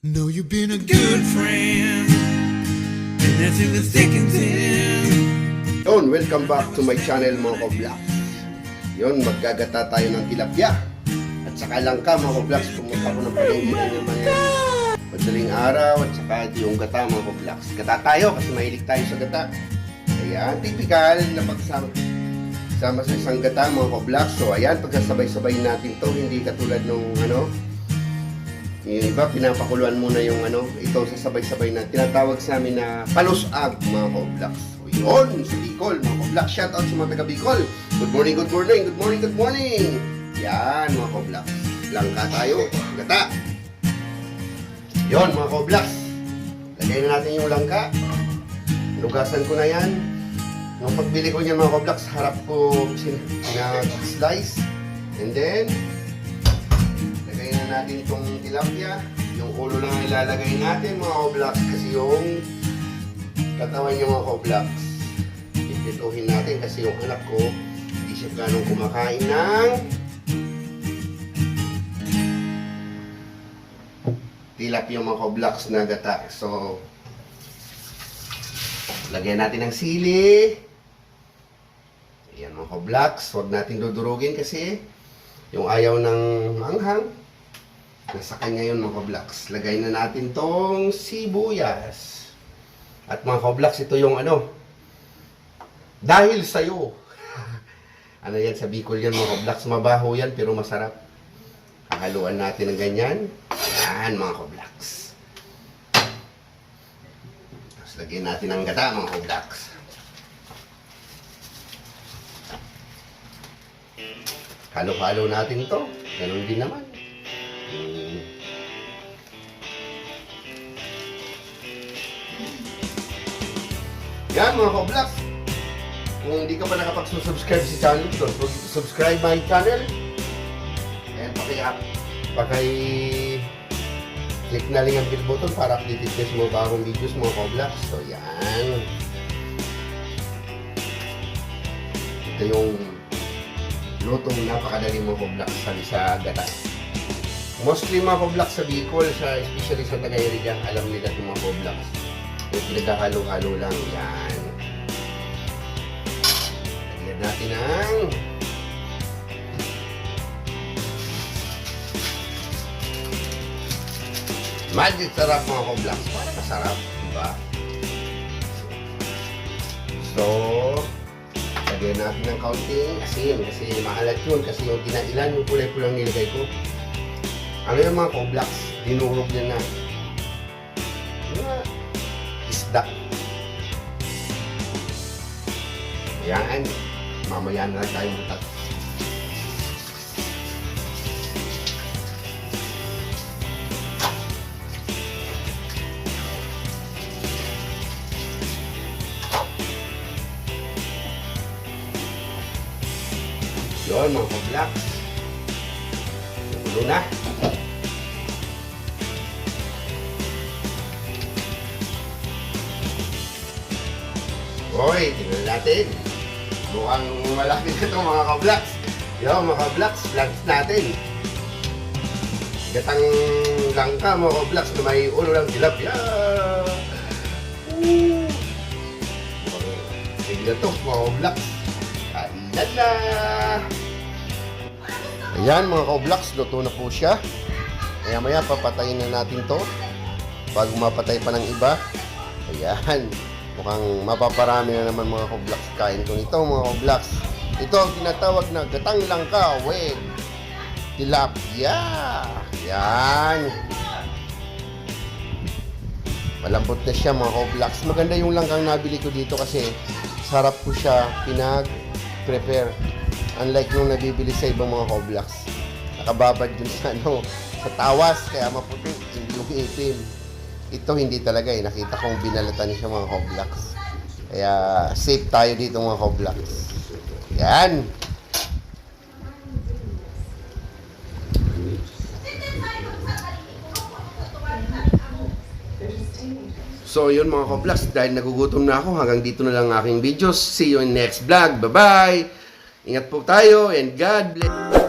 Know you've been a good friend, and that's in the thick and thin. Yun, welcome back to my channel mga ko-vlogs. Yun, maggagata tayo ng tilapia. At saka langka mga ko-vlogs, pumunta ko ng palengke na naman madaling araw. At saka ito yung gata mga ko-vlogs. Gata tayo kasi mahilig tayo sa gata. Ayan, typical na pagsama sa isang gata mga ko-vlogs. So ayan, pagkasabay-sabay natin to, hindi katulad nung yung iba, pinapakuluan muna yung ito sasabay-sabay na tinatawag sa amin na palusag mga ko-vlogs. So yun, sa Bicol mga ko-vlogs. Shout out sa mga taga Bicol. Good morning, good morning, good morning, good morning. Yan mga ko-vlogs. Langka tayo, gata. Yun mga ko-vlogs. Lagay na natin yung langka. Lugasan ko na yan. Nung pagbili ko niyan mga ko-vlogs, harap ko slice. And then lagay na natin itong tilapia. Yung ulo lang ilalagay natin mga ko-vlogs kasi yung katawan niya mga ko-vlogs ipituhin natin kasi yung anak ko hindi siya ganong kumakain ng tilapia mga ko-vlogs na gata. So lagyan natin ng sili. Ayan mga ko-vlogs, huwag natin dudurugin kasi yung ayaw ng manghang nasa kanya yun mga ko-vlogs. Lagay na natin tong sibuyas. At mga ko-vlogs, ito yung dahil sa'yo. Yan sa Bicol yan mga ko-vlogs. Mabaho yan pero masarap. Hahaluan natin ng ganyan. Yan mga ko-vlogs. Tapos lagyan natin ng gata mga ko-vlogs. Halo-halo natin to. Ganun din naman. Yan mga ko-vlogs. Kung hindi ka pa nakapag-subscribe sa channel, subscribe my channel. And click na lang ang bell button para updated ka sa mga bagong videos mga ko-vlogs. So yan. Ito yung lutong napakadali mga ko-vlogs sa gata. Mostly mga ko-vlogs sa Bicol, especially sa Tagayarigan, alam nila itong mga ko-vlogs. Yung pinaghahalo-halo lang. Yan. Lagyan natin ang magic sarap mga ko-vlogs. Para masarap, diba? So, lagyan natin ng kaunting asin kasi maalat yun kasi yung dinailan yung kulay-pulang nilagay ko. Yung mga ko-vlogs, dinurog niya na isda. Yan. Mamaya na lang tayong butat. Yun mga ko-vlogs. Nagulo na. Hoy, tingnan natin. Mukhang malaki na itong mga ka-vlogs. Yo, mga ka-vlogs, vlogs natin. Gatang langka mga ka-vlogs na may ulo ng tilapia. Tingnan to mga ka-vlogs. Kainan na. Ayan mga ka-vlogs, luto na po siya. Maya papatayin na natin to. Bago mapatay pa ng iba. Ayan. Mukhang mapaparami na naman mga ko-vlogs kain ko nito mga ko-vlogs. Ito ang tinatawag na gatang langka with tilapia. Yan. Malambot na siya mga ko-vlogs. Maganda yung langkang nabili ko dito kasi sarap po siya pinag-prepare. Unlike nung nabibili sa ibang mga ko-vlogs. Nakababad dun sa sa tawas kaya maputi hindi yung itim. Ito hindi talaga nakita kong binalatan siya mga ko-vlogs. Kaya safe tayo dito mga ko-vlogs. Yan. So yun mga ko-vlogs, dahil nagugutom na ako, hanggang dito na lang aking videos. See you in next vlog. Bye-bye! Ingat po tayo and God bless.